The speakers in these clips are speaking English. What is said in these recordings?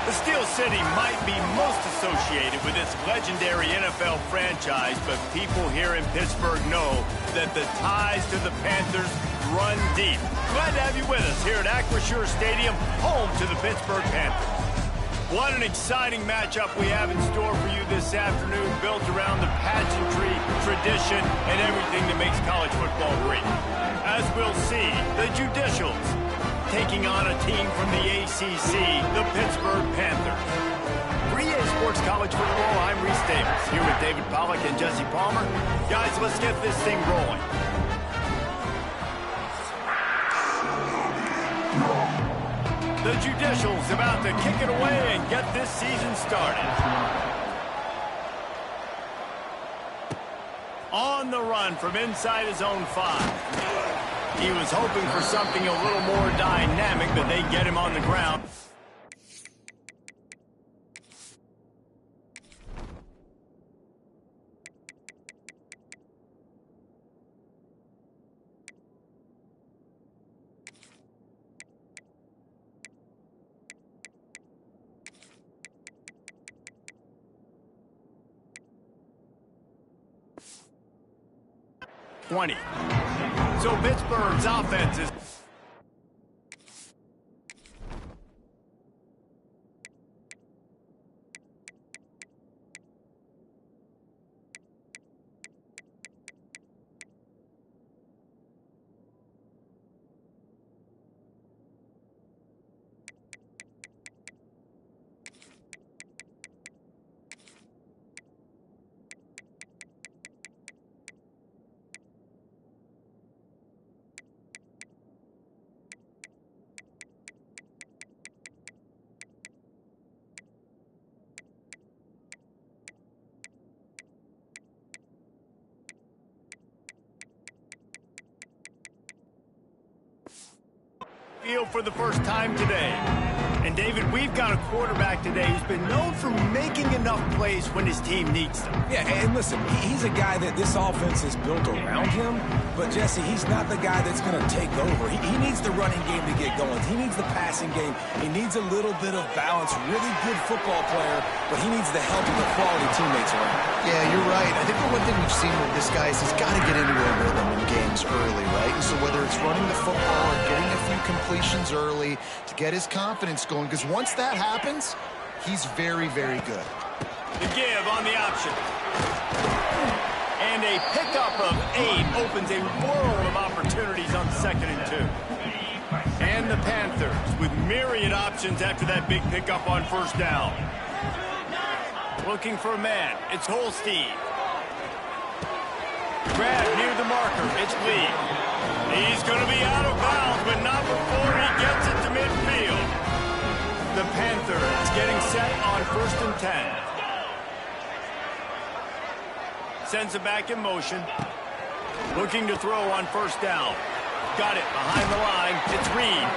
The Steel City might be most associated with this legendary NFL franchise, but people here in Pittsburgh know that the ties to the Panthers run deep. Glad to have you with us here at Acrisure Stadium, home to the Pittsburgh Panthers. What an exciting matchup we have in store for you this afternoon, built around the pageantry, tradition, and everything that makes college football great. As we'll see, the Judicials taking on a team from the ACC, the Pittsburgh Panthers. For EA Sports College Football, I'm Reese Davis, here with David Pollack and Jesse Palmer. Guys, let's get this thing rolling. The Judicials about to kick it away and get this season started. On the run from inside his own 5. He was hoping for something a little more dynamic, but they get him on the ground. So Pittsburgh's offense is... field for the first time today. And David, we've got a quarterback today who's been known for making enough plays when his team needs them. Yeah, and listen, he's a guy that this offense is built around him, but Jesse, he's not the guy that's going to take over. He needs the running game to get going. He needs the passing game. He needs a little bit of balance. Really good football player, but he needs the help of the quality teammates around. Yeah, you're right. I think the one thing we've seen with this guy is he's got to get into a rhythm in games early, right? And so whether it's running the football or getting a few completions early to get his confidence going, because once that happens, he's very, very good. The give on the option. And a pickup of 8 opens a world of opportunities on 2nd and 2. And the Panthers with myriad options after that big pickup on 1st down. Looking for a man. It's Holstein. Grab near the marker. It's Lee. He's going to be out of bounds, but not before he gets it to midfield. The Panthers getting set on 1st and 10. Sends it back in motion. Looking to throw on 1st down. Got it behind the line. It's Reed.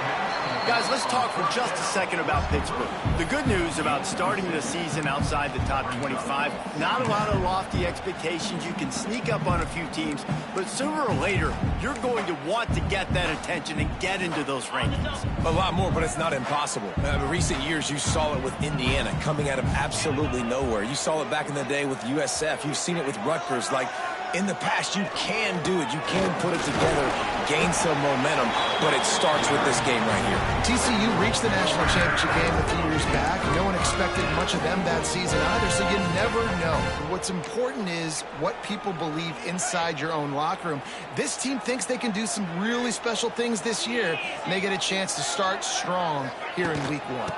Guys, let's talk for just a second about Pittsburgh. The good news about starting the season outside the top 25, not a lot of lofty expectations. You can sneak up on a few teams, but sooner or later, you're going to want to get that attention and get into those rankings. A lot more, but it's not impossible. In recent years, you saw it with Indiana coming out of absolutely nowhere. You saw it back in the day with USF. You've seen it with Rutgers. Like, in the past, you can do it. You can put it together, gain some momentum, but it starts with this game right here. TCU reached the national championship game a few years back. No one expected much of them that season either, so you never know. What's important is what people believe inside your own locker room. This team thinks they can do some really special things this year, and they get a chance to start strong here in week 1.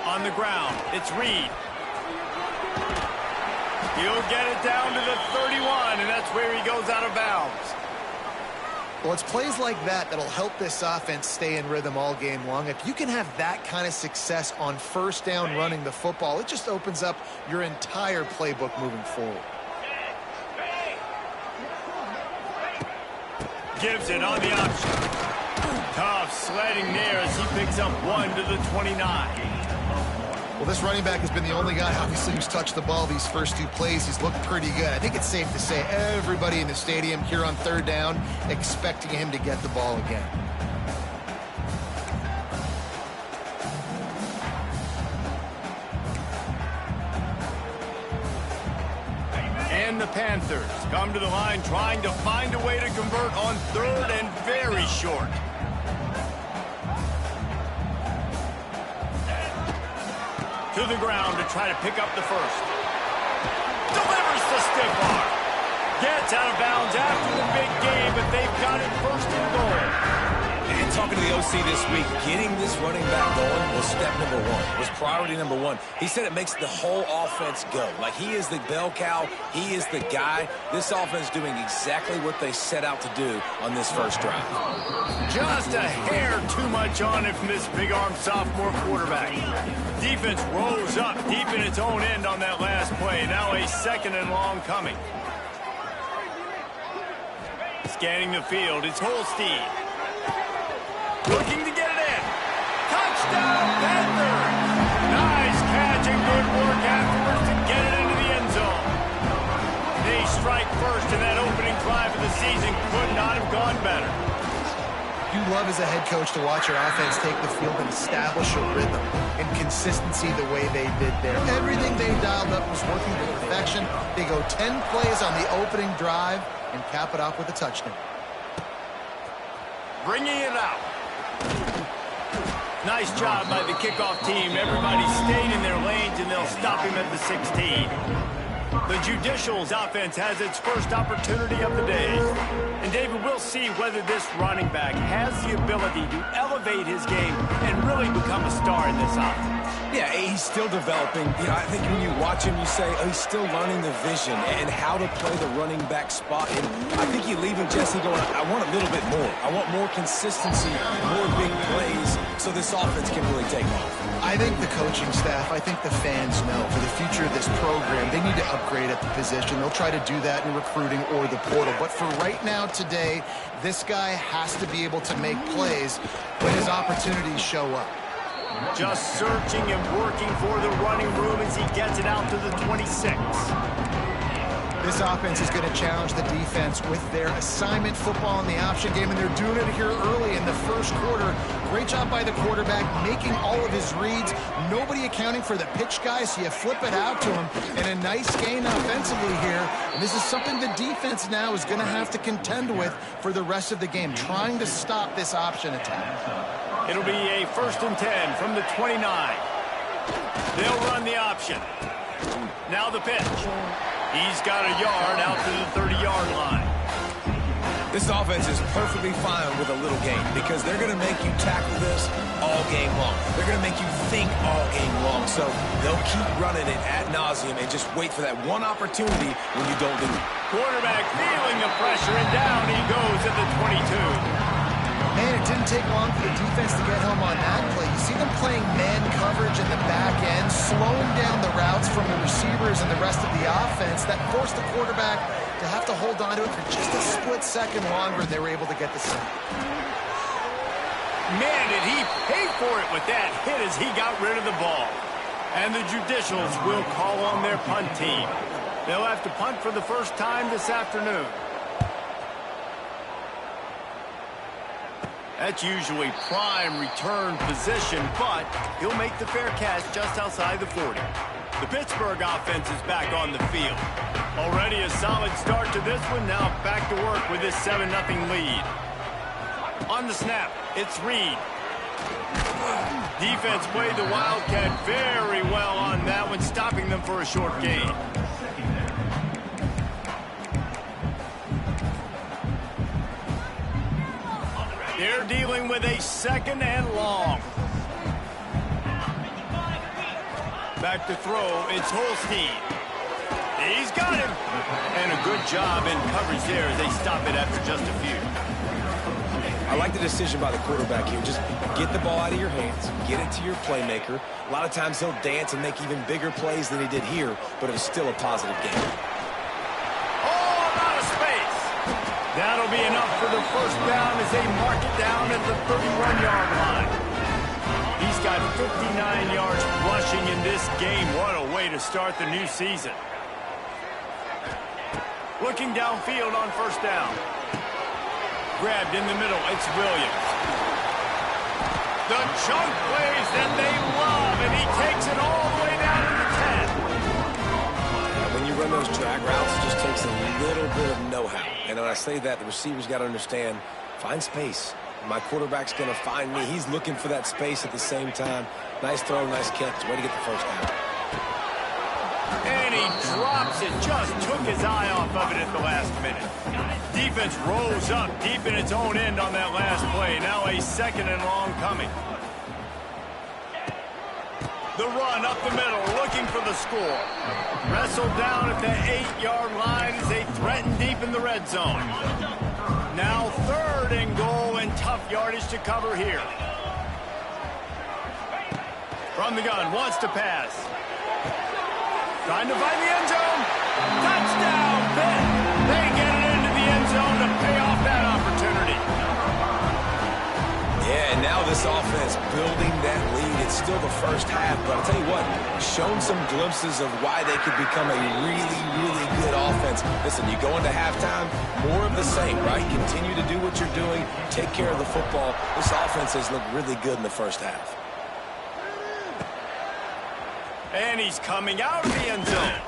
On the ground, it's Reed. He'll get it down to the 31, and that's where he goes out of bounds. Well, it's plays like that that'll help this offense stay in rhythm all game long. If you can have that kind of success on 1st down running the football, it just opens up your entire playbook moving forward. Gives it on the option. Tough sledding there as he picks up 1 to the 29. Well, this running back has been the only guy, obviously, who's touched the ball these first 2 plays. He's looked pretty good. I think it's safe to say everybody in the stadium here on 3rd down expecting him to get the ball again. the Panthers come to the line trying to find a way to convert on 3rd and very short. To the ground to try to pick up the first. Delivers the stiff arm. Gets out of bounds after the big game, but they've got it 1st and goal. And talking to the OC this week, getting this running back going was step number 1, was priority number 1. He said it makes the whole offense go. Like, he is the bell cow. He is the guy. This offense doing exactly what they set out to do on this first drive. Just a hair too much on it from this big-arm sophomore quarterback. Defense rose up deep in its own end on that last play. Now a 2nd and long coming. Scanning the field, it's Holstein. Looking to get it in. Touchdown, Panthers! Nice catch and good work afterwards to get it into the end zone. They strike first, and that opening drive of the season could not have gone better. You love as a head coach to watch your offense take the field and establish a rhythm and consistency the way they did there. Everything they dialed up was working to perfection. They go 10 plays on the opening drive and cap it off with a touchdown. Bringing it out. Nice job by the kickoff team. Everybody stayed in their lanes, and they'll stop him at the 16. The Judicials offense has its first opportunity of the day. And, David, we'll see whether this running back has the ability to elevate his game and really become a star in this offense. Yeah, he's still developing. You know, I think when you watch him, you say, oh, he's still learning the vision and how to play the running back spot. And I think you're leaving Jesse going, I want a little bit more. I want more consistency, more big plays, so this offense can really take off. I think the coaching staff, I think the fans know for the future of this program, they need to upgrade at the position. They'll try to do that in recruiting or the portal. But for right now, today, this guy has to be able to make plays when his opportunities show up. Just searching and working for the running room as he gets it out to the 26. This offense is going to challenge the defense with their assignment football in the option game, and they're doing it here early in the first quarter. Great job by the quarterback, making all of his reads. Nobody accounting for the pitch guy, so you flip it out to him. And a nice gain offensively here. And this is something the defense now is going to have to contend with for the rest of the game, trying to stop this option attack. It'll be a 1st and 10 from the 29. They'll run the option. Now the pitch. He's got a yard out to the 30-yard line. This offense is perfectly fine with a little game because they're going to make you tackle this all game long. They're going to make you think all game long. So they'll keep running it ad nauseum and just wait for that one opportunity when you don't do it. Quarterback feeling the pressure, and down he goes at the 22. Man, it didn't take long for the defense to get home on that play. You see them playing man coverage in the back end, slowing down the routes from the receivers and the rest of the offense. That forced the quarterback to have to hold on to it for just a split second longer, and they were able to get the sack. Man, did he pay for it with that hit as he got rid of the ball. And the Judicials will call on their punt team. They'll have to punt for the first time this afternoon. That's usually prime return position, but he'll make the fair catch just outside the 40. The Pittsburgh offense is back on the field. Already a solid start to this one. Now back to work with this 7-0 lead. On the snap, it's Reed. Defense played the Wildcat very well on that one, stopping them for a short gain. They're dealing with a 2nd and long. Back to throw, it's Holstein. He's got him. And a good job in coverage there as they stop it after just a few. I like the decision by the quarterback here. Just get the ball out of your hands, get it to your playmaker. A lot of times he'll dance and make even bigger plays than he did here, but it was still a positive game. That'll be enough for the first down as they mark it down at the 31-yard line. He's got 59 yards rushing in this game. What a way to start the new season. Looking downfield on first down. Grabbed in the middle, it's Williams. The chunk plays that they love, and he takes it all the way down to the 10. When you run those drag routes, just just takes a little bit of know-how. And when I say that, the receiver's got to understand, find space. My quarterback's going to find me. He's looking for that space at the same time. Nice throw, nice catch. Way to get the first down. And he drops it. Just took his eye off of it at the last minute. Defense rose up deep in its own end on that last play. Now a 2nd and long coming. The run up the middle, looking for the score. Wrestled down at the 8-yard line as they threaten deep in the red zone. Now 3rd and goal and tough yardage to cover here. From the gun, wants to pass. Trying to find the end zone. Touchdown, Pitt. They get it into the end zone to pay off that opportunity. Yeah, and now this offense building that lead. It's still the first half, but I'll tell you what, shown some glimpses of why they could become a really, really good offense. Listen, you go into halftime, more of the same, right? Continue to do what you're doing, take care of the football. This offense has looked really good in the first half. And he's coming out of the end zone.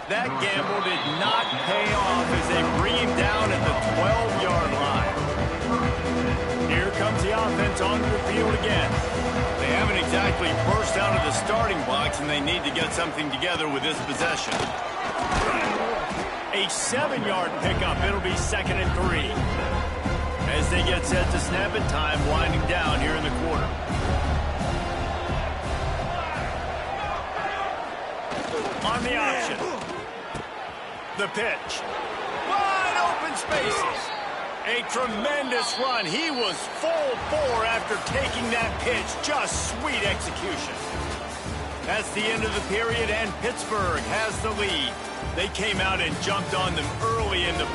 That gamble did not pay off as they bring him down at the 12-yard line. Here comes the offense onto the field again. They haven't exactly burst out of the starting blocks, and they need to get something together with this possession. A 7-yard pickup. It'll be 2nd and 3. As they get set to snap it, time winding down here in the quarter. On the option. The pitch. Wide open spaces. A tremendous run. He was full bore after taking that pitch. Just sweet execution. That's the end of the period, and Pittsburgh has the lead. They came out and jumped on them early in the...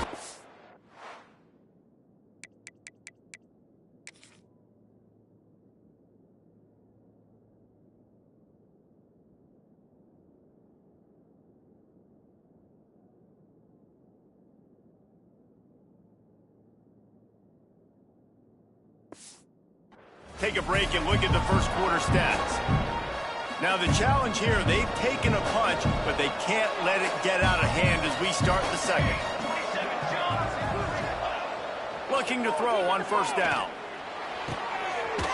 Take a break and look at the first quarter stats. Now the challenge here, they've taken a punch, but they can't let it get out of hand as we start the second. Looking to throw on 1st down.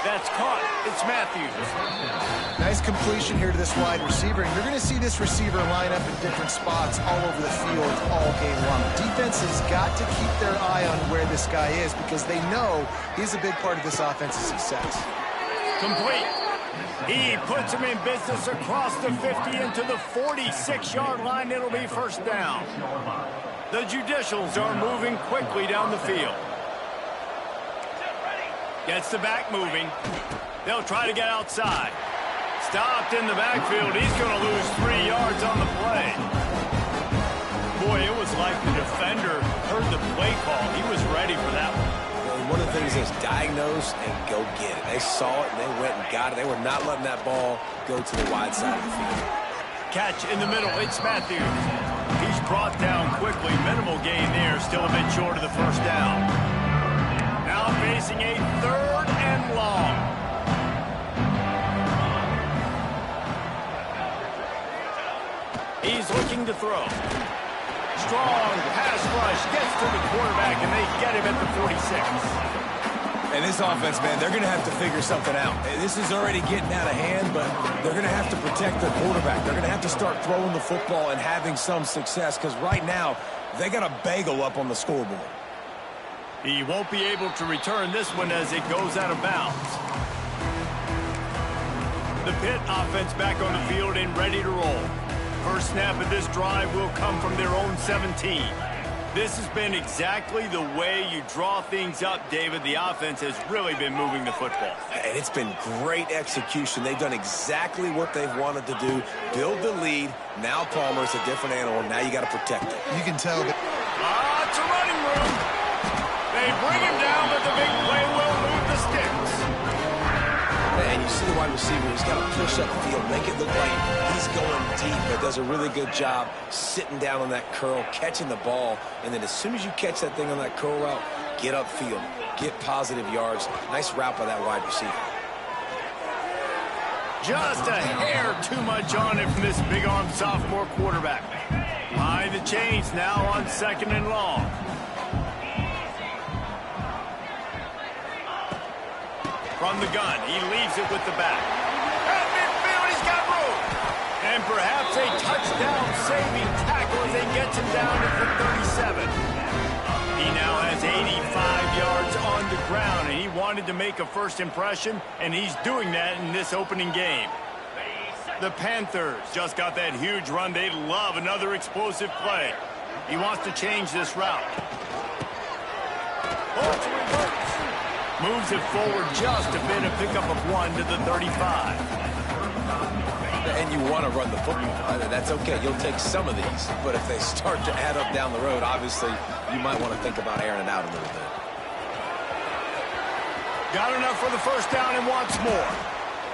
That's caught. It's Matthews. Nice completion here to this wide receiver. And you're going to see this receiver line up in different spots all over the field all game long. Defense has got to keep their eye on where this guy is because they know he's a big part of this offense's success. Complete. He puts him in business across the 50 into the 46-yard line. It'll be 1st down. The Judicials are moving quickly down the field. Gets the back moving. They'll try to get outside. Stopped in the backfield. He's going to lose 3 yards on the play. Boy, it was like the defender heard the play call. He was ready for that one. One of the things is diagnose and go get it. They saw it and they went and got it. They were not letting that ball go to the wide side of the field. Catch in the middle. It's Matthews. He's brought down quickly. Minimal gain there. Still a bit short of the 1st down. Now facing a 3rd and long. He's looking to throw. Strong pass rush gets to the quarterback, and they get him at the 46. And this offense, man, they're going to have to figure something out. This is already getting out of hand, but they're going to have to protect their quarterback. They're going to have to start throwing the football and having some success because right now they got a bagel up on the scoreboard. He won't be able to return this one as it goes out of bounds. The Pitt offense back on the field and ready to roll. First snap of this drive will come from their own 17. This has been exactly the way you draw things up, David. The offense has really been moving the football. And it's been great execution. They've done exactly what they've wanted to do. Build the lead. Now Palmer's a different animal. Now you got to protect it. You can tell that. It's a running room. They bring him down, but the big play will move the sticks. And you see the wide receiver, he's got to push up the field, make it look like he's going deep, but does a really good job sitting down on that curl, catching the ball, and then as soon as you catch that thing on that curl route, get upfield, get positive yards. Nice route by that wide receiver. Just a hair too much on it from this big-arm sophomore quarterback. Line trying to change now on 2nd and long. From the gun, he leaves it with the back. At midfield, he's got room. And perhaps a touchdown-saving tackle as they get him down at the 37. He now has 85 yards on the ground, and he wanted to make a first impression, and he's doing that in this opening game. The Panthers just got that huge run. They love another explosive play. He wants to change this route. Moves it forward just a bit, a pickup of 1 to the 35. And you want to run the football. That's okay. You'll take some of these. But if they start to add up down the road, obviously, you might want to think about airing it out a little bit. Got enough for the first down and wants more.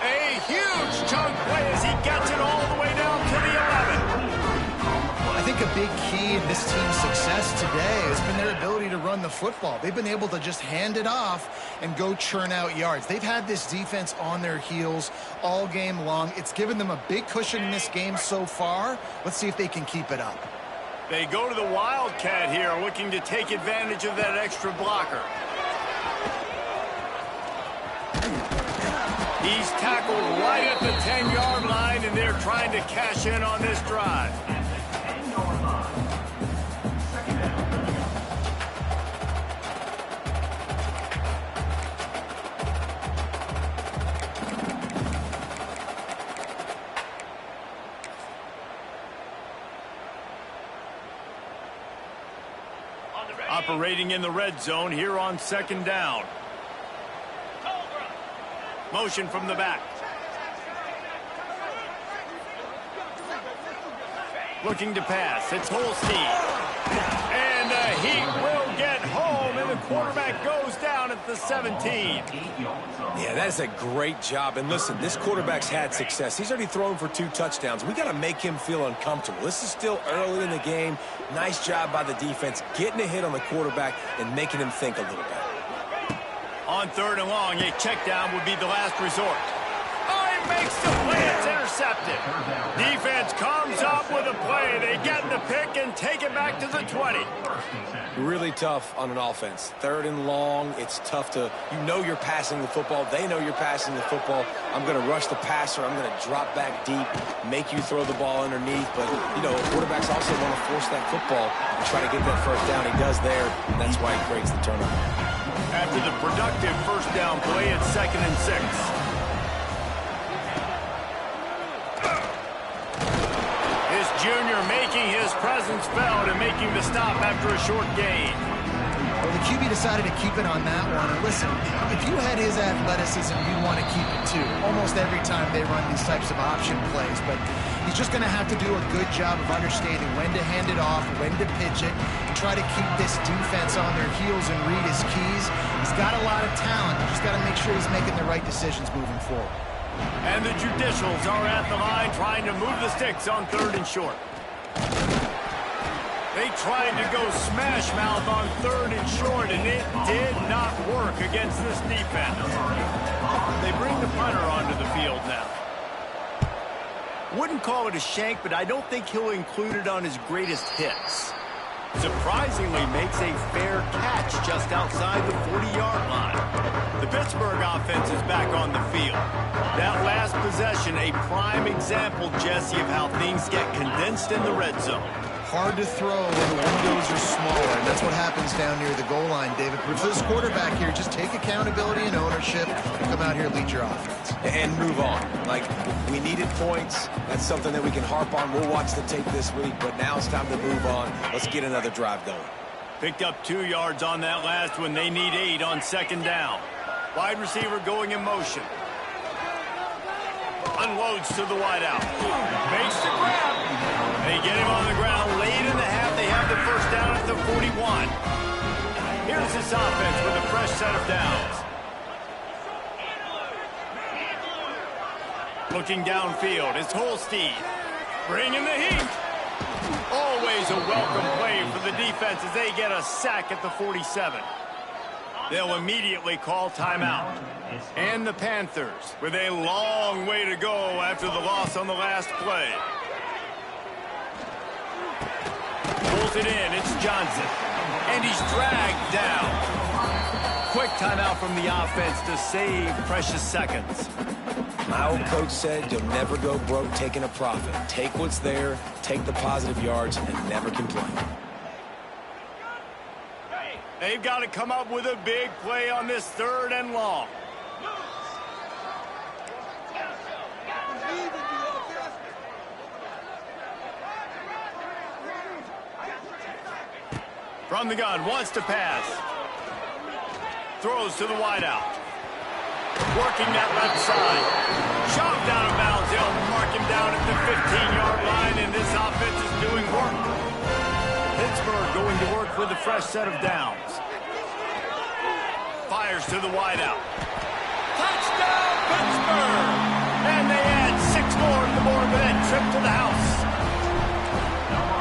A huge chunk play as he gets it all the way down to the 11. I think a big key in this team's success today has been their ability to run the football. They've been able to just hand it off and go churn out yards. They've had this defense on their heels all game long. It's given them a big cushion in this game so far. Let's see if they can keep it up. They go to the Wildcat here, looking to take advantage of that extra blocker. He's tackled right at the 10-yard line, and they're trying to cash in on this drive. Operating in the red zone here on 2nd down. Motion from the back. Looking to pass. It's Holstein. And the Heat will get home, and the quarterback goes down at the 17. Yeah, that's a great job. And listen, this quarterback's had success. He's already thrown for 2 touchdowns. We got to make him feel uncomfortable. This is still early in the game. Nice job by the defense, getting a hit on the quarterback and making him think a little bit. On 3rd and long, a check down would be the last resort. Oh, he makes the play. It's intercepted. Defense comes up with a play. They get the pick and take it back to the 20. Really tough on an offense. 3rd and long, it's tough to, you're passing the football. They know you're passing the football. I'm going to rush the passer. I'm going to drop back deep, make you throw the ball underneath. But, quarterbacks also want to force that football and try to get that first down. He does there, and that's why he creates the turnover. After the productive first down play, it's 2nd and 6. This junior making his presence felt and making the stop after a short gain. Well, the QB decided to keep it on that one. And listen, if you had his athleticism, you'd want to keep it too. Almost every time they run these types of option plays. But he's just going to have to do a good job of understanding when to hand it off, when to pitch it, and try to keep this defense on their heels and read his keys. He's got a lot of talent. You just got to make sure he's making the right decisions moving forward. And the Judicials are at the line trying to move the sticks on 3rd and short. They tried to go smash mouth on 3rd and short, and it did not work against this defense. They bring the punter onto the field now. Wouldn't call it a shank, but I don't think he'll include it on his greatest hits. Surprisingly makes a fair catch just outside the 40-yard line. The Pittsburgh offense is back on the field. That last possession, a prime example, Jesse, of how things get condensed in the red zone. Hard to throw when the windows are smaller, and that's what happens down near the goal line, David. But for this quarterback here, just take accountability and ownership and come out here and lead your offense. And move on. Like, we needed points. That's something that we can harp on. We'll watch the tape this week, but now it's time to move on. Let's get another drive going. Picked up 2 yards on that last one. They need 8 on 2nd down. Wide receiver going in motion. Unloads to the wideout. Makes the grab. They get him on the ground late in the half. They have the first down at the 41. Here's this offense with a fresh set of downs. Looking downfield, it's Holstein. Bringing the heat. Always a welcome play for the defense as they get a sack at the 47. They'll immediately call timeout. And the Panthers with a long way to go after the loss on the last play. throws it in. It's Johnson. And he's dragged down. Quick timeout from the offense to save precious seconds. My old coach said you'll never go broke taking a profit. Take what's there, take the positive yards, and never complain. They've got to come up with a big play on this 3rd and long. From the gun, wants to pass. Throws to the wideout. Working that left side. Shoved out of bounds. They'll mark him down at the 15-yard line, and this offense is doing work. Pittsburgh going to work with a fresh set of downs. Fires to the wideout. Touchdown, Pittsburgh! And they add 6 more to the board with that trip to the house.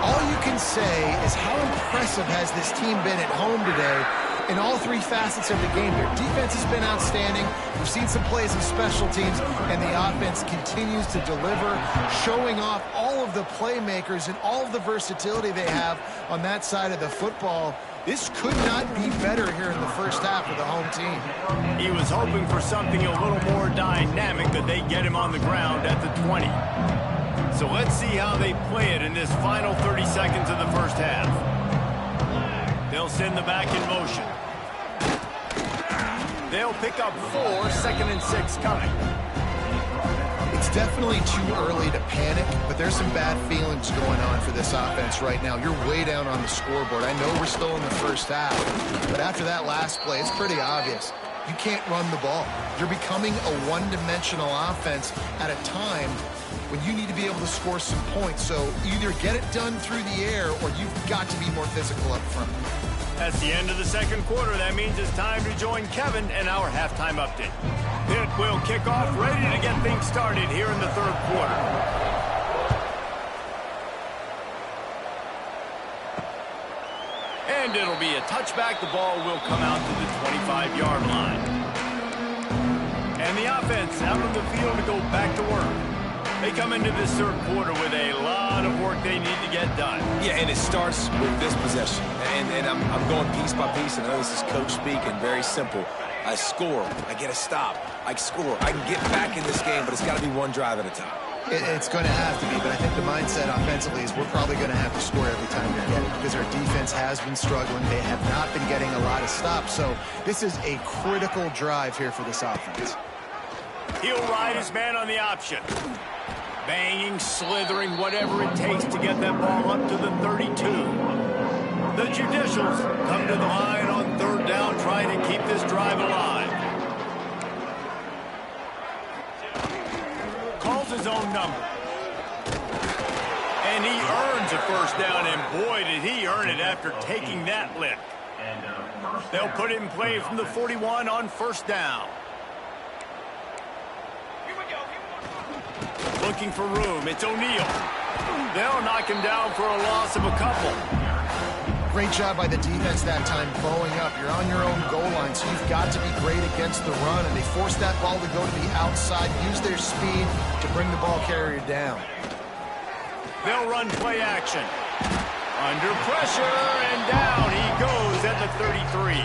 All you can say is how impressive has this team been at home today in all 3 facets of the game. Their defense has been outstanding. We've seen some plays in special teams, and the offense continues to deliver, showing off all of the playmakers and all of the versatility they have on that side of the football. This could not be better here in the first half of the home team. He was hoping for something a little more dynamic, that they get him on the ground at the 20. So let's see how they play it in this final 30 seconds of the first half. They'll send the back in motion. They'll pick up 4, 2nd and 6 coming. It's definitely too early to panic, but there's some bad feelings going on for this offense right now. You're way down on the scoreboard. I know we're still in the first half, but after that last play, it's pretty obvious. You can't run the ball. You're becoming a one-dimensional offense at a time when you need to be able to score some points. So either get it done through the air or you've got to be more physical up front. That's the end of the 2nd quarter. That means it's time to join Kevin and our halftime update. Pitt will kick off, ready to get things started here in the 3rd quarter. And it'll be a touchback. The ball will come out to the 25-yard line. And the offense out on the field to go back to work. They come into this 3rd quarter with a lot of work they need to get done. Yeah, and it starts with this possession. And I'm going piece by piece. I know this is coach speak and very simple. I score. I get a stop. I score. I can get back in this game, but it's got to be one drive at a time. It's going to have to be, but I think the mindset offensively is we're probably going to have to score every time we get it because our defense has been struggling. They have not been getting a lot of stops. So this is a critical drive here for this offense. He'll ride his man on the option. Banging, slithering, whatever it takes to get that ball up to the 32. The Judicials come to the line on 3rd down, trying to keep this drive alive. Calls his own number. And he earns a 1st down, and boy, did he earn it after taking that lick. They'll put it in play from the 41 on 1st down. Looking for room. It's O'Neal. They'll knock him down for a loss of a couple. Great job by the defense that time, bowing up. You're on your own goal line, so you've got to be great against the run, and they force that ball to go to the outside, use their speed to bring the ball carrier down. They'll run play action. Under pressure, and down he goes at the 33.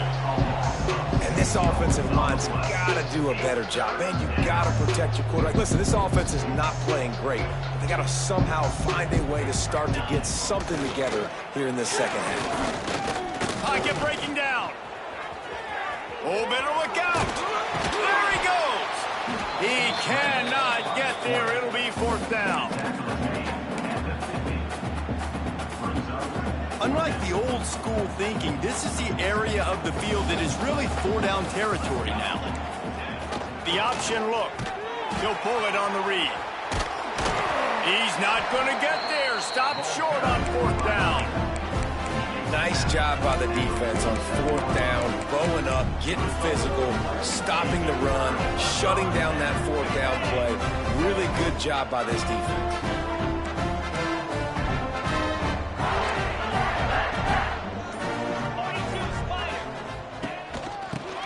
And this offensive line's got to do a better job. Man, you got to protect your quarterback. Listen, this offense is not playing great, but they got to somehow find a way to start to get something together here in this 2nd half. Pocket breaking down. Oh, better look out. There he goes. He cannot get there. It'll be 4th down. Unlike the old school thinking, this is the area of the field that is really 4-down territory now. The option look. He'll pull it on the read. He's not going to get there. Stop short on 4th down. Nice job by the defense on 4th down, bowing up, getting physical, stopping the run, shutting down that 4th down play. Really good job by this defense.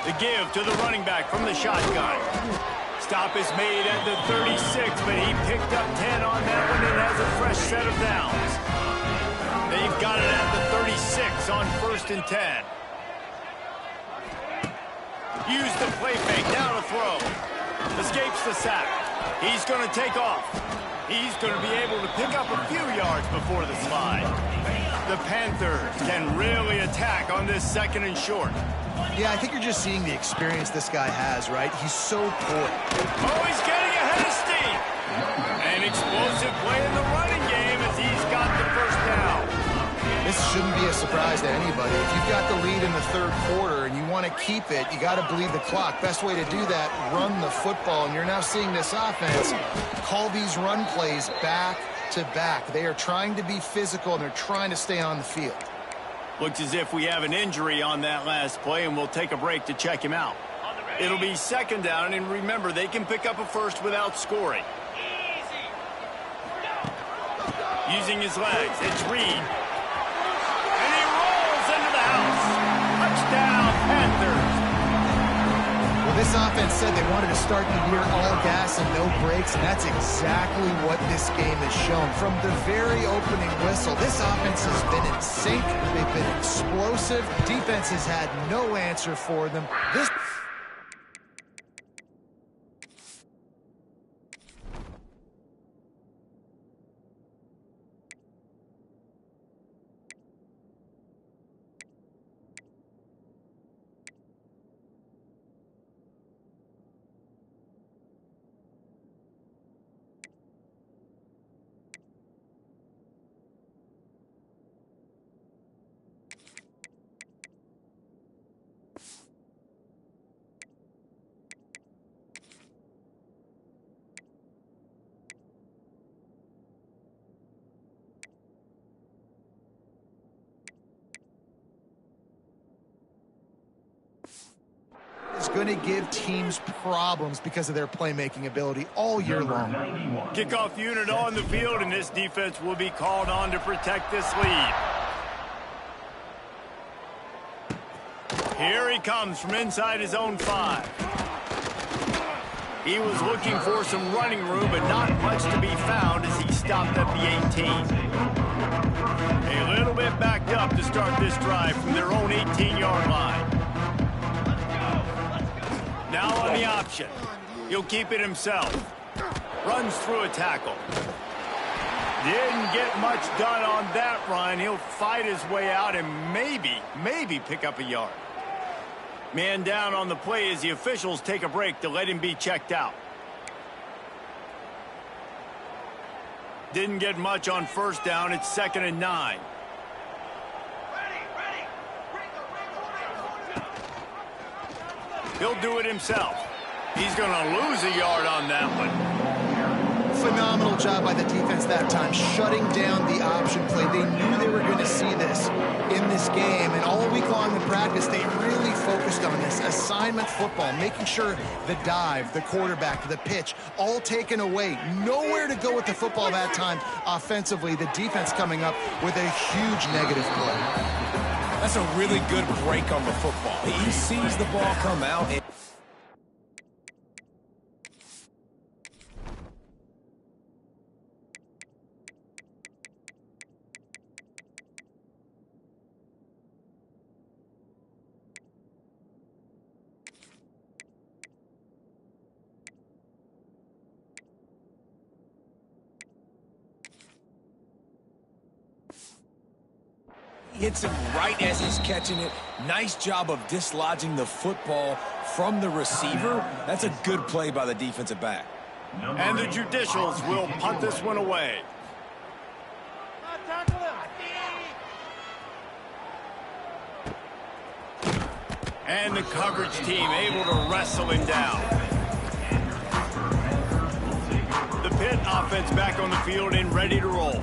The give to the running back from the shotgun. Stop is made at the 36, but he picked up 10 on that one and has a fresh set of downs. They've got it at the on 1st and 10. Use the play fake, now to throw. Escapes the sack. He's going to take off. He's going to be able to pick up a few yards before the slide. The Panthers can really attack on this 2nd and short. Yeah, I think you're just seeing the experience this guy has, right? He's so poor. Oh, he's getting ahead of steam. An explosive play in the running game as he's got the 1st down. This shouldn't be a surprise to anybody. If you've got the lead in the 3rd quarter and you want to keep it, you got to bleed the clock. Best way to do that, run the football. And you're now seeing this offense call these run plays back to back. They are trying to be physical, and they're trying to stay on the field. Looks as if we have an injury on that last play, and we'll take a break to check him out. It'll be 2nd down, and remember, they can pick up a 1st without scoring. Using his legs, it's Reed. And he rolls into the house. Touchdown, Panthers. Well, this offense said they wanted to start the year all gas and no breaks, and that's exactly what this game has shown. From the very opening whistle, this offense has been in sync. They've been explosive. Defense has had no answer for them. This is going to give teams problems because of their playmaking ability all year long. Kickoff unit on the field, and this defense will be called on to protect this lead. Here he comes from inside his own 5. He was looking for some running room, but not much to be found as he stopped at the 18. A little bit backed up to start this drive from their own 18-yard line. Now on the option. He'll keep it himself. Runs through a tackle. Didn't get much done on that run. He'll fight his way out and maybe pick up a yard. Man down on the play as the officials take a break to let him be checked out. Didn't get much on 1st down. It's 2nd and 9. He'll do it himself. He's going to lose a yard on that one. Phenomenal job by the defense that time, shutting down the option play. They knew they were going to see this in this game, and all week long in practice, they really focused on this. Assignment football, making sure the dive, the quarterback, the pitch, all taken away. Nowhere to go with the football that time offensively. The defense coming up with a huge negative play. That's a really good break on the football. He sees the ball come out. And hits him right as he's catching it. Nice job of dislodging the football from the receiver. That's a good play by the defensive back. And the judicials will punt this one away. And the coverage team able to wrestle him down. The Pitt offense back on the field and ready to roll.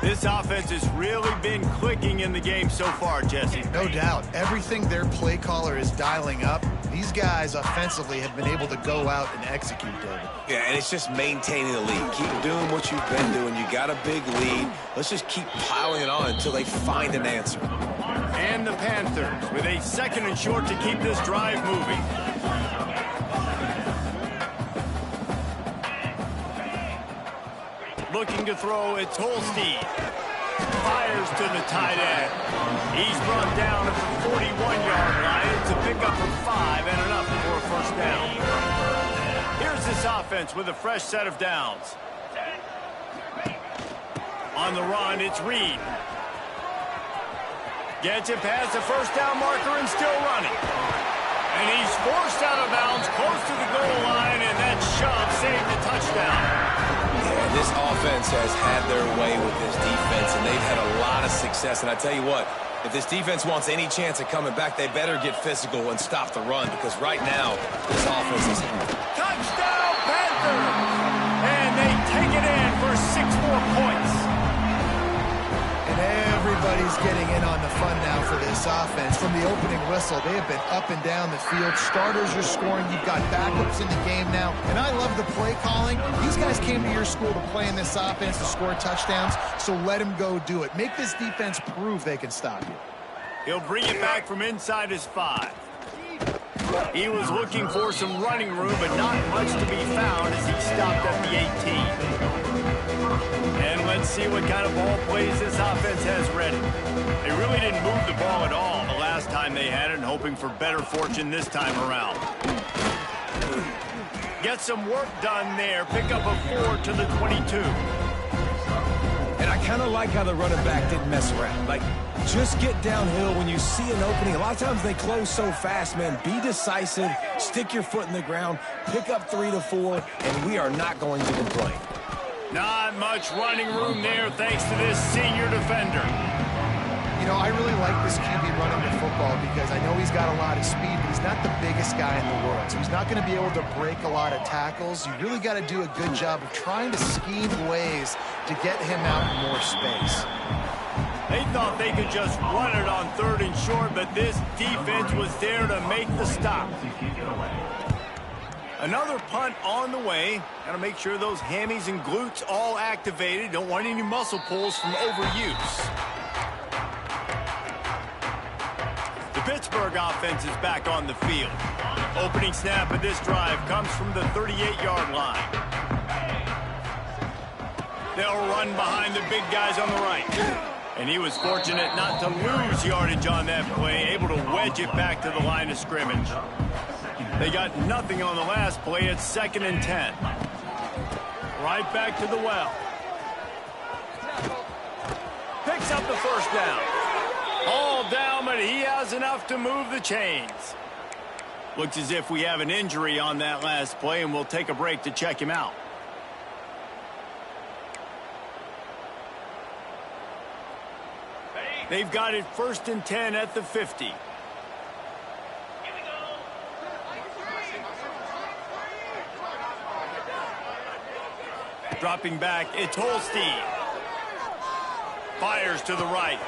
This offense has really been clicking in the game so far, Jesse. No doubt. Everything their play caller is dialing up, these guys offensively have been able to go out and execute, David. Yeah, and it's just maintaining the lead. Keep doing what you've been doing. You got a big lead. Let's just keep piling it on until they find an answer. And the Panthers with a 2nd and short to keep this drive moving. Looking to throw, it's Holstein. Fires to the tight end. He's brought down at the 41-yard line to pick up a 5 and enough for a first down. Here's this offense with a fresh set of downs. On the run, it's Reed. Gets it past the first down marker and still running. And he's forced out of bounds close to the goal line, and that shove saved the touchdown. Yeah, this offense has had their way with this defense, and they've had a lot of success. And I tell you what, if this defense wants any chance of coming back, they better get physical and stop the run, because right now, this offense is... Touchdown, Panthers! And they take it in for 6 more points. And everybody's getting in on the fun now for this offense. From the opening whistle, they have been up and down the field. Starters are scoring. You've got backups in the game now. And I love the play calling. These guys came to your school to play in this offense to score touchdowns, so let them go do it. Make this defense prove they can stop you. He'll bring it back from inside his 5. He was looking for some running room, but not much to be found as he stopped at the 18. And let's see what kind of ball plays this offense has ready. They really didn't move the ball at all the last time they had it, and hoping for better fortune this time around. Get some work done there. Pick up a 4 to the 22. And I kind of like how the running back didn't mess around. Like, just get downhill when you see an opening. A lot of times they close so fast, man. Be decisive, stick your foot in the ground, pick up 3 to 4, and we are not going to complain. Not much running room there thanks to this senior defender. You know, I really like this QB running the football because I know he's got a lot of speed, but he's not the biggest guy in the world. So he's not going to be able to break a lot of tackles. You really got to do a good job of trying to scheme ways to get him out in more space. They thought they could just run it on 3rd and short, but this defense was there to make the stop. Another punt on the way. Got to make sure those hammies and glutes all activated. Don't want any muscle pulls from overuse. The Pittsburgh offense is back on the field. Opening snap of this drive comes from the 38-yard line. They'll run behind the big guys on the right. And he was fortunate not to lose yardage on that play, able to wedge it back to the line of scrimmage. They got nothing on the last play. It's 2nd and 10. Right back to the well. Picks up the first down. All down, but he has enough to move the chains. Looks as if we have an injury on that last play, and we'll take a break to check him out. They've got it 1st and 10 at the 50. Dropping back, it's Holstein. Fires to the right.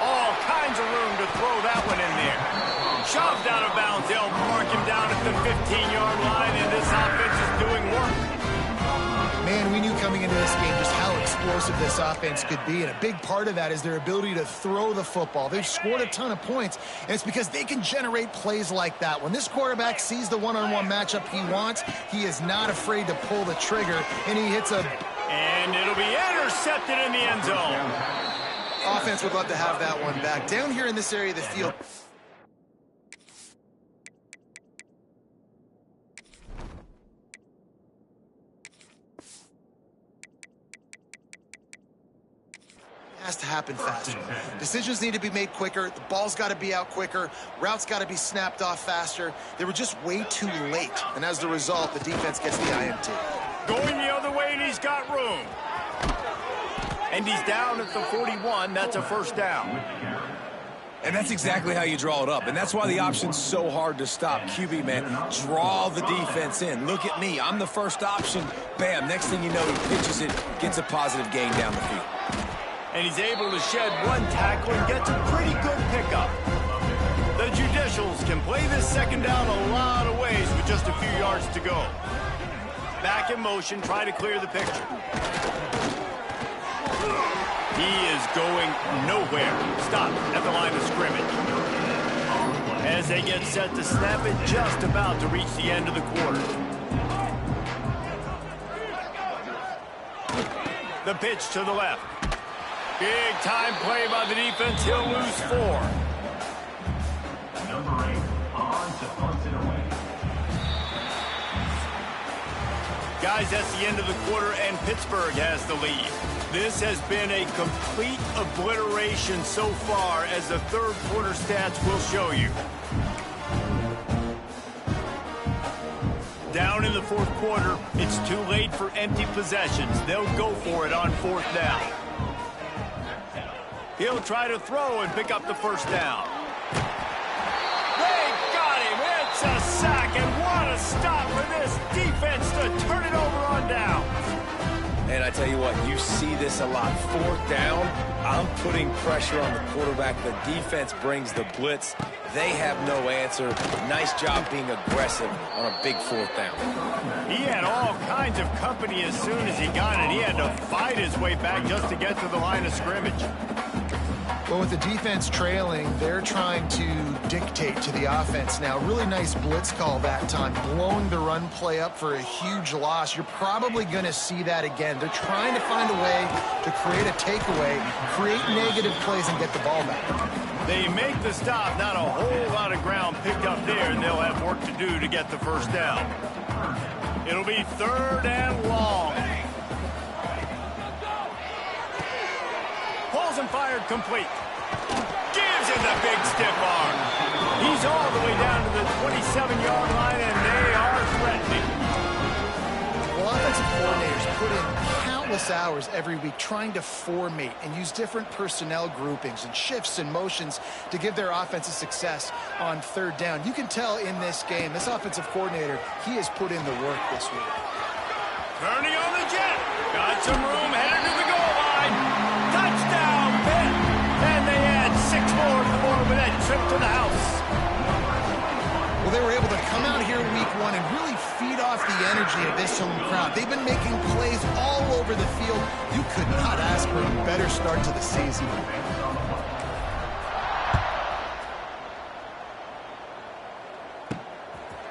All kinds of room to throw that one in there. Shoved out of bounds. They'll mark him down at the 15-yard line, and this offense is doing work. Man, we knew coming into this game just how explosive this offense could be, and a big part of that is their ability to throw the football. They've scored a ton of points, and it's because they can generate plays like that. When this quarterback sees the one-on-one matchup he wants, he is not afraid to pull the trigger, and he hits a... And it'll be intercepted in the end zone. Offense would love to have that one back. Down here in this area of the field... has to happen faster. Decisions need to be made quicker. The ball's got to be out quicker. Routes got to be snapped off faster. They were just way too late. And as the result, the defense gets the INT. Going the other way, and he's got room. And he's down at the 41. That's a first down. And that's exactly how you draw it up. And that's why the option's so hard to stop. QB, man, draw the defense in. Look at me. I'm the first option. Bam. Next thing you know, he pitches it, gets a positive gain down the field. And he's able to shed one tackle and gets a pretty good pickup. The Judicials can play this second down a lot of ways with just a few yards to go. Back in motion, try to clear the picture. He is going nowhere. Stop at the line of scrimmage. As they get set to snap it, just about to reach the end of the quarter. The pitch to the left. Big time play by the defense. He'll lose 4. Number 8 on to punt it away. Guys, that's the end of the quarter, and Pittsburgh has the lead. This has been a complete obliteration so far, as the third quarter stats will show you. Down in the fourth quarter, it's too late for empty possessions. They'll go for it on 4th down. He'll try to throw and pick up the first down. They got him. It's a sack, and what a stop for this defense to turn it over on down. And I tell you what, you see this a lot. 4th down, I'm putting pressure on the quarterback. The defense brings the blitz. They have no answer. Nice job being aggressive on a big 4th down. He had all kinds of company as soon as he got it. He had to fight his way back just to get to the line of scrimmage. Well, with the defense trailing, they're trying to dictate to the offense now. Really nice blitz call that time, blowing the run play up for a huge loss. You're probably going to see that again. They're trying to find a way to create a takeaway, create negative plays, and get the ball back. They make the stop, not a whole lot of ground picked up there, and they'll have work to do to get the first down. It'll be 3rd and long. Pulls and fired complete. Gives him the big stiff arm. He's all the way down to the 27-yard line, and they are threatening. Well, offensive coordinators put in countless hours every week trying to formate and use different personnel groupings and shifts and motions to give their offensive success on 3rd down. You can tell in this game, this offensive coordinator, he has put in the work this week. Turning on the jet. Got some room, headed to the goal line. Touchdown, Pitt! And they add 6 more to the board with that trip to the house. Well, they were able to come out here week 1 and really feed off the energy of this home crowd. They've been making plays all over the field. You could not ask for a better start to the season.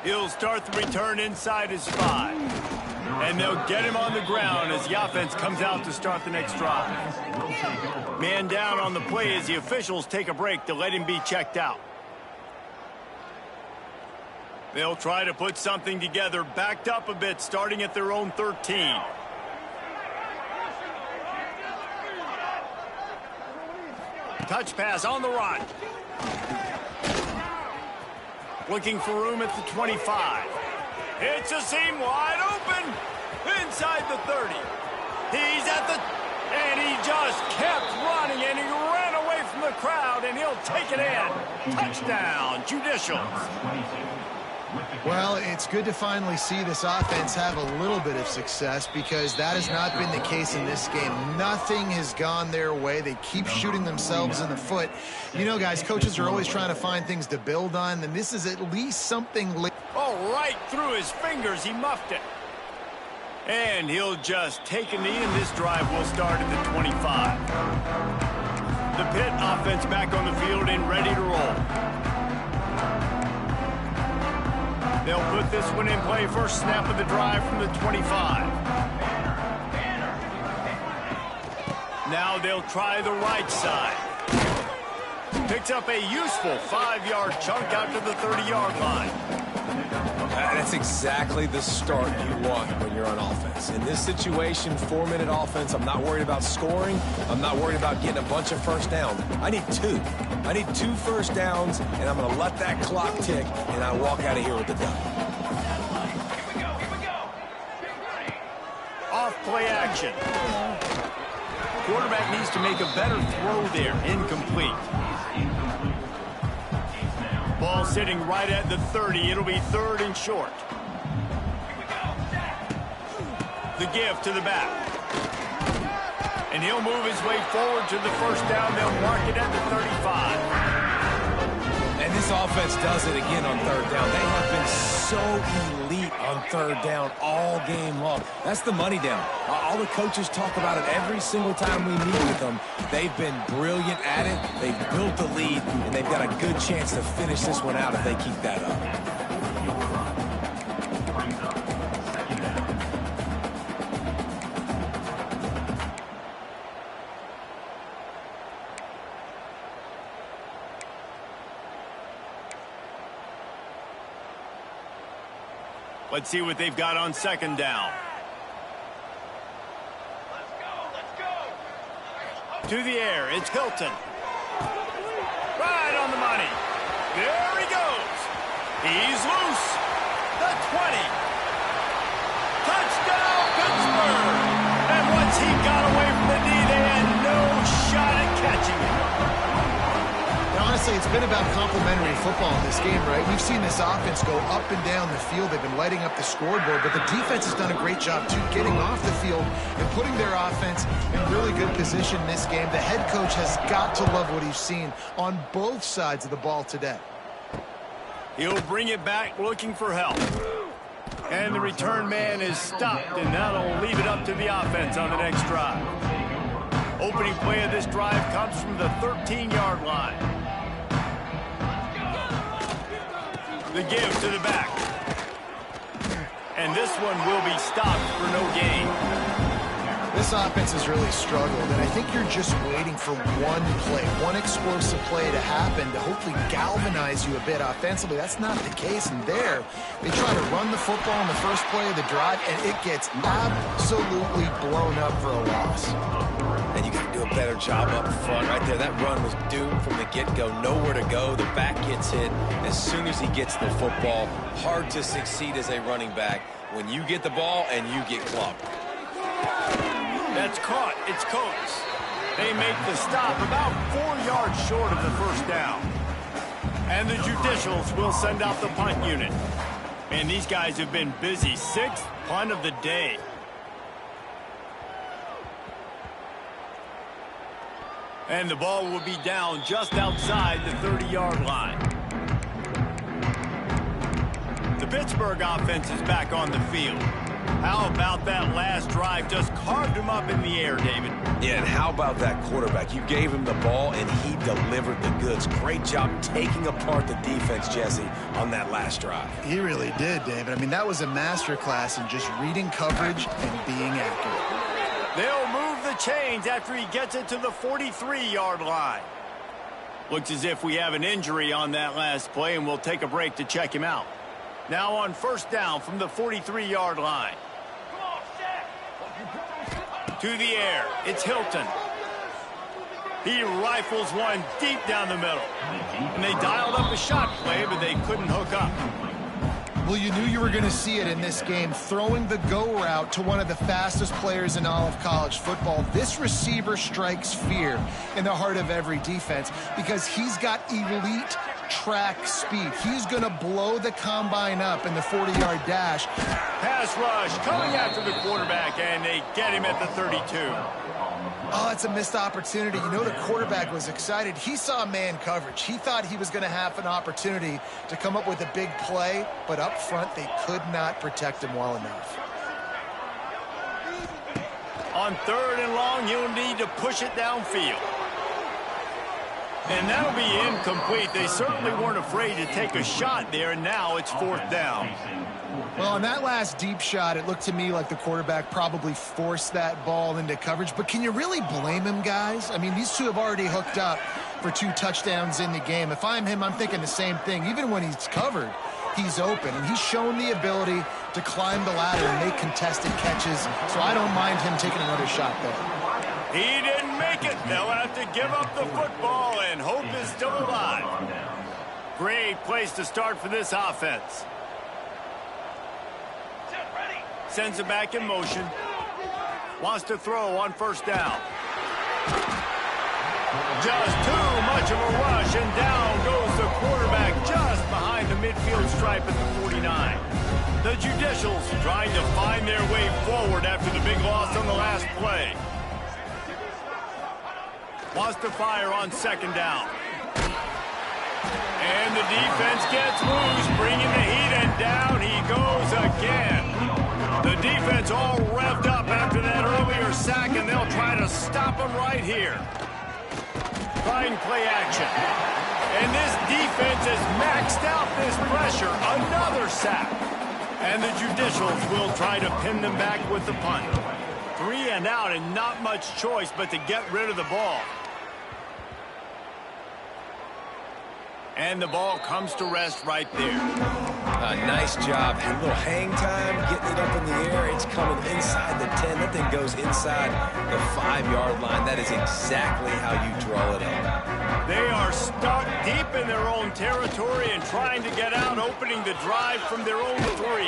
He'll start the return inside his 5. And they'll get him on the ground as the offense comes out to start the next drive. Man down on the play as the officials take a break to let him be checked out. They'll try to put something together, backed up a bit, starting at their own 13. Touch pass on the run. Looking for room at the 25. It's a seam wide open. Inside the 30. He's at the... And he just kept running, and he ran away from the crowd, and he'll take it in. Touchdown, Judicials. Well, it's good to finally see this offense have a little bit of success, because that has not been the case in this game. Nothing has gone their way. They keep shooting themselves in the foot. You know, guys, coaches are always trying to find things to build on, and this is at least something... Oh, right through his fingers, he muffed it. And he'll just take a knee, and this drive will start at the 25. The Pitt offense back on the field and ready to roll. They'll put this one in play. First snap of the drive from the 25. Now they'll try the right side. Picks up a useful 5-yard chunk out to the 30-yard line. That's exactly the start you want when you're on offense. In this situation, 4-minute offense, I'm not worried about scoring. I'm not worried about getting a bunch of first downs. I need 2. I need 2 first downs, and I'm going to let that clock tick, and I walk out of here with the dub. Off play action. Quarterback needs to make a better throw there. Incomplete. Ball sitting right at the 30. It'll be 3rd and short. The give to the back. And he'll move his way forward to the first down. They'll mark it at the 35. And this offense does it again on 3rd down. They have been so elite on 3rd down all game long. That's the money down. All the coaches talk about it every single time we meet with them. They've been brilliant at it. They've built the lead, and they've got a good chance to finish this one out if they keep that up. Let's see what they've got on second down. To the air, it's Hilton. Right on the money. There he goes. He's loose. The 20. Touchdown, Pittsburgh. And once he got away from the knee, they had no shot at catching him. Honestly, it's been about complementary football in this game, right? We've seen this offense go up and down the field. They've been lighting up the scoreboard, but the defense has done a great job, too, getting off the field and putting their offense in really good position in this game. The head coach has got to love what he's seen on both sides of the ball today. He'll bring it back looking for help. And the return man is stopped, and that'll leave it up to the offense on the next drive. Opening play of this drive comes from the 13-yard line. The give to the back. And this one will be stopped for no gain. This offense has really struggled, and I think you're just waiting for one play, one explosive play to happen to hopefully galvanize you a bit offensively. That's not the case, and there, they try to run the football in the first play of the drive, and it gets absolutely blown up for a loss. And you got to do a better job up front right there. That run was doomed from the get-go. Nowhere to go. The back gets hit as soon as he gets the football. Hard to succeed as a running back when you get the ball and you get clubbed. That's caught. It's Coates. They make the stop about 4 yards short of the first down. And the Judicials will send out the punt unit. Man, these guys have been busy. 6th punt of the day. And the ball will be down just outside the 30-yard line. The Pittsburgh offense is back on the field. How about that last drive? Just carved him up in the air, David. Yeah, and how about that quarterback? You gave him the ball, and he delivered the goods. Great job taking apart the defense, Jesse, on that last drive. He really did, David. I mean, that was a masterclass in just reading coverage and being accurate. They'll move the chains after he gets it to the 43-yard line. Looks as if we have an injury on that last play, and we'll take a break to check him out. Now on first down from the 43-yard line. To the air, it's Hilton. He rifles one deep down the middle. And they dialed up a shot play, but they couldn't hook up. Well, you knew you were going to see it in this game, throwing the go route to one of the fastest players in all of college football. This receiver strikes fear in the heart of every defense because he's got elite track speed. He's going to blow the combine up in the 40-yard dash. Pass rush coming after the quarterback, and they get him at the 32. Oh, it's a missed opportunity. You know, the quarterback was excited. He saw man coverage. He thought he was going to have an opportunity to come up with a big play, but up front, they could not protect him well enough. On 3rd and long, he'll need to push it downfield. And that'll be incomplete. They certainly weren't afraid to take a shot there, and now it's 4th down. Well, on that last deep shot, it looked to me like the quarterback probably forced that ball into coverage. But can you really blame him, guys? I mean, these two have already hooked up for 2 touchdowns in the game. If I'm him, I'm thinking the same thing. Even when he's covered, he's open. And he's shown the ability to climb the ladder and make contested catches. So I don't mind him taking another shot there. He didn't make it. They'll have to give up the football, and hope is still alive. Great place to start for this offense. Sends it back in motion. Wants to throw on first down. Just too much of a rush, and down goes the quarterback just behind the midfield stripe at the 49. The Judicials trying to find their way forward after the big loss on the last play. Wants to fire on second down. And the defense gets loose, bringing the heat, and down he goes again. The defense all revved up after that earlier sack, and they'll try to stop him right here. Trying play action. And this defense has maxed out this pressure. Another sack. And the Judicials will try to pin them back with the punt. 3 and out, and not much choice but to get rid of the ball. And the ball comes to rest right there. Nice job. Had a little hang time, getting it up in the air. It's coming inside the 10. That thing goes inside the 5-yard line. That is exactly how you draw it up. They are stuck deep in their own territory and trying to get out, opening the drive from their own 3.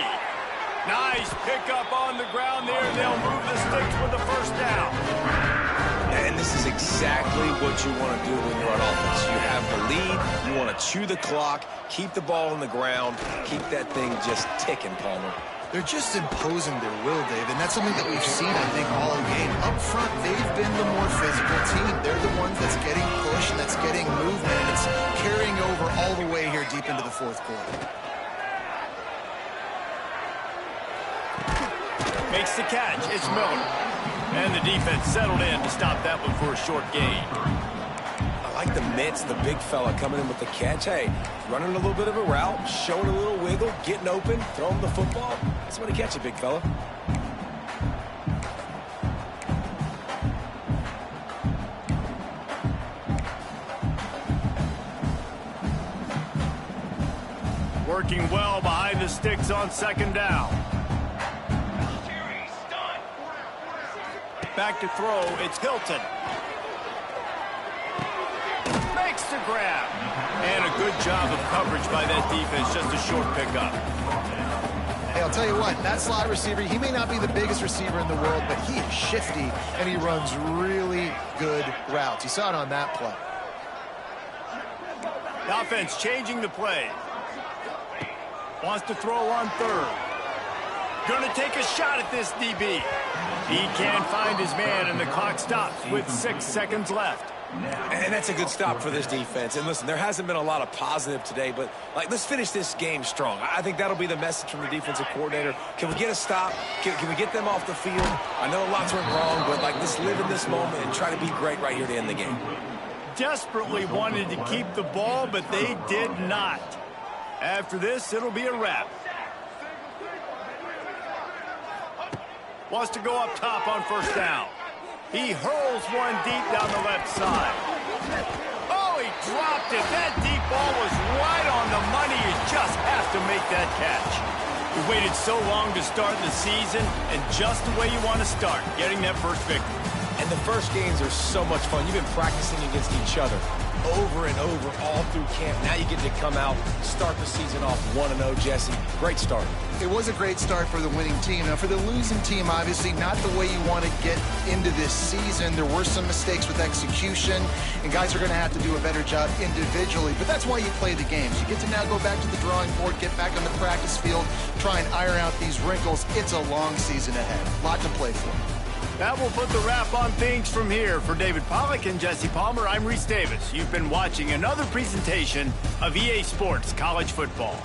Nice pickup on the ground there. They'll move the sticks with the first down. And this is exactly what you want to do when you're on offense. You have the lead, you want to chew the clock, keep the ball on the ground, keep that thing just ticking, Palmer. They're just imposing their will, Dave, and that's something that we've seen, I think, all game. Up front, they've been the more physical team. They're the ones that's getting pushed and that's getting movement, and it's carrying over all the way here deep into the fourth quarter. Makes the catch. It's Miller. And the defense settled in to stop that one for a short gain. I like the mitts, the big fella coming in with the catch. Hey, running a little bit of a route, showing a little wiggle, getting open, throwing the football. That's when he catch it, big fella. Working well behind the sticks on second down. Back to throw, it's Hilton. Makes the grab. And a good job of coverage by that defense, just a short pickup. Hey, I'll tell you what, that slot receiver, he may not be the biggest receiver in the world, but he is shifty, and he runs really good routes. You saw it on that play. The offense changing the play. Wants to throw on third. Gonna take a shot at this DB. He can't find his man, and the clock stops with 6 seconds left. And that's a good stop for this defense. And listen, there hasn't been a lot of positive today, but let's finish this game strong. I think that'll be the message from the defensive coordinator. Can we get a stop? Can we get them off the field? I know lots went wrong, but let's live in this moment and try to be great right here to end the game. Desperately wanted to keep the ball, but they did not. After this, it'll be a wrap. Wants to go up top on first down. He hurls one deep down the left side. Oh, he dropped it. That deep ball was right on the money. You just have to make that catch. We waited so long to start the season, and just the way you want to start, getting that first victory. And the first games are so much fun. You've been practicing against each other over and over all through camp. Now you get to come out, start the season off 1-0, Jesse. Great start. It was a great start for the winning team. Now, for the losing team, obviously, not the way you want to get into this season. There were some mistakes with execution, and guys are going to have to do a better job individually. But that's why you play the games. You get to now go back to the drawing board, get back on the practice field, try and iron out these wrinkles. It's a long season ahead. A lot to play for. That will put the wrap on things from here. For David Pollack and Jesse Palmer, I'm Reese Davis. You've been watching another presentation of EA Sports College Football.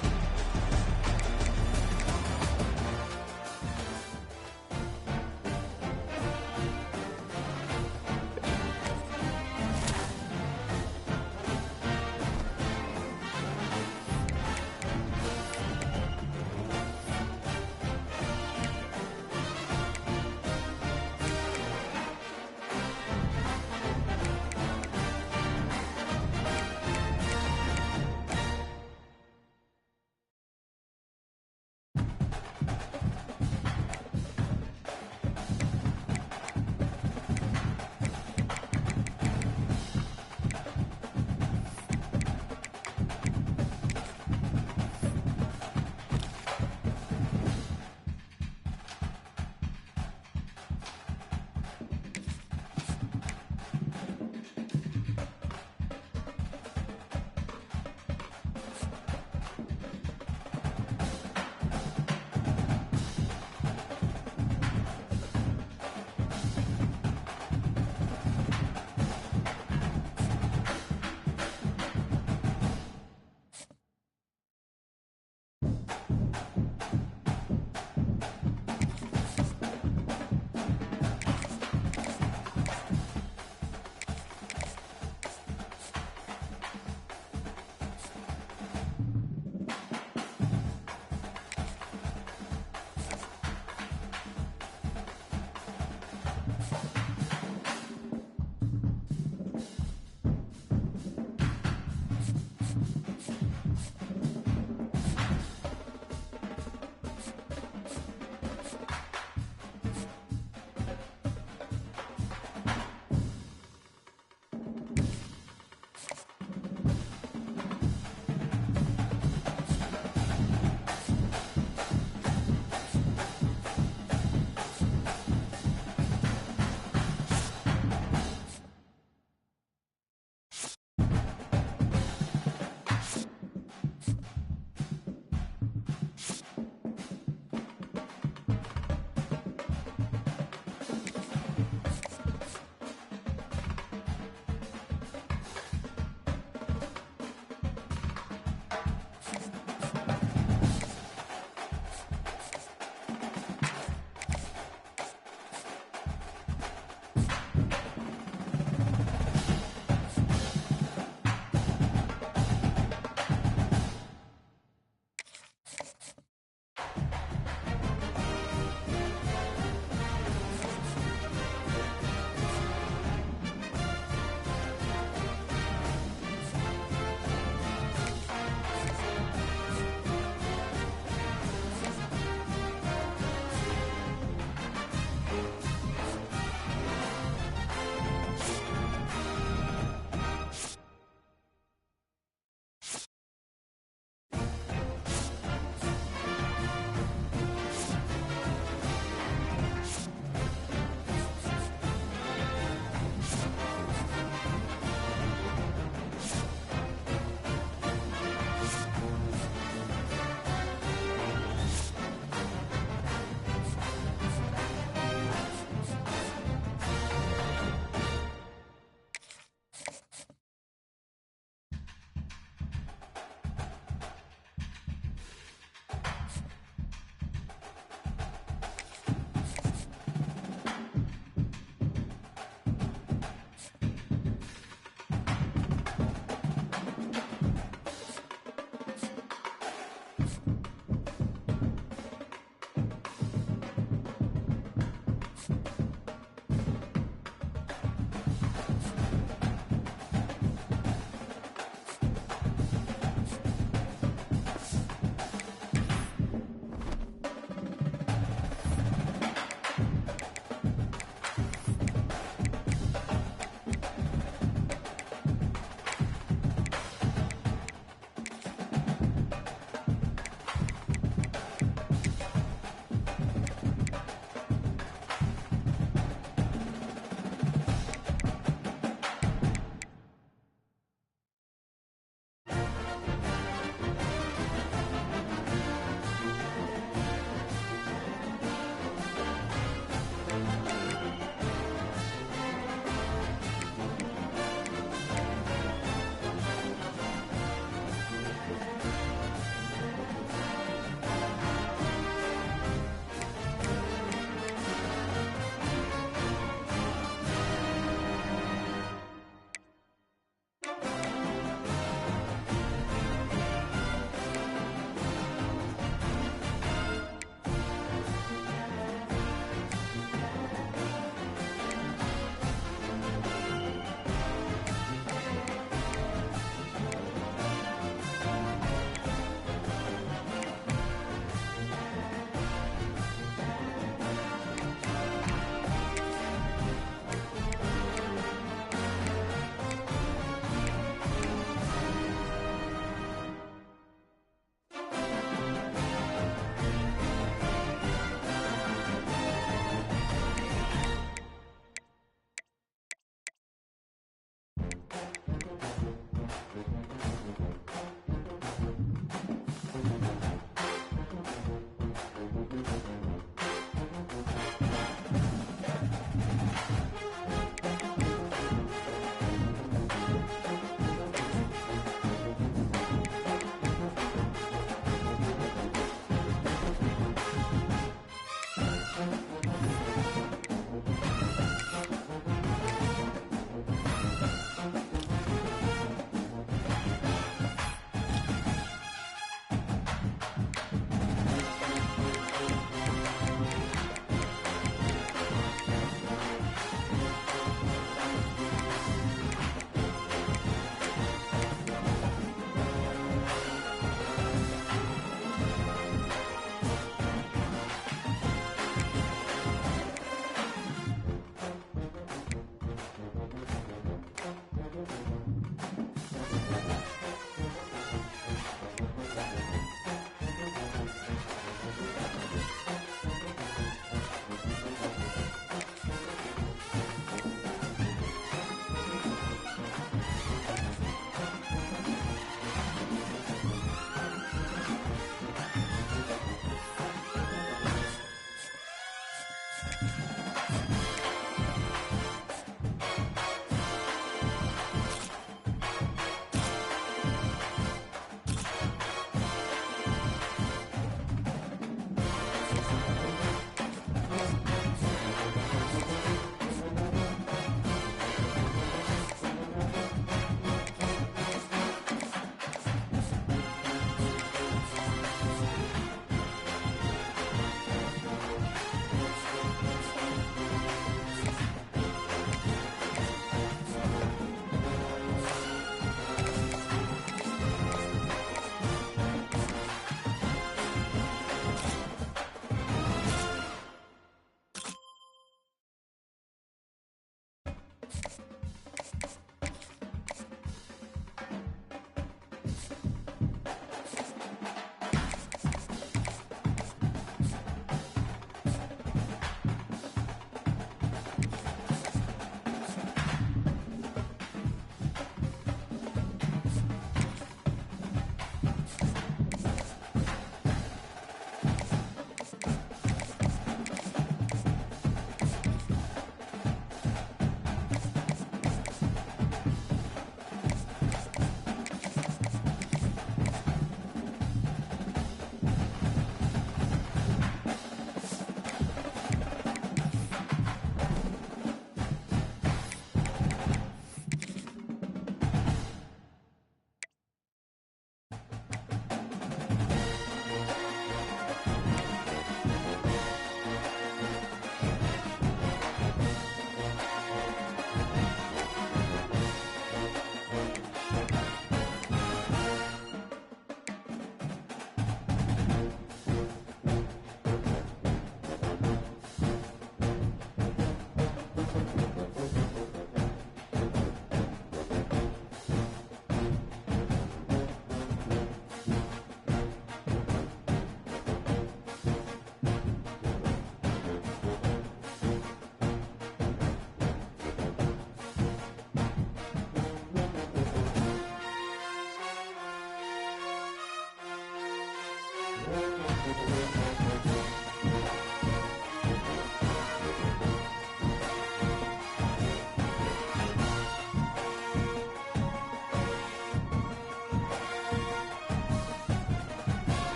it.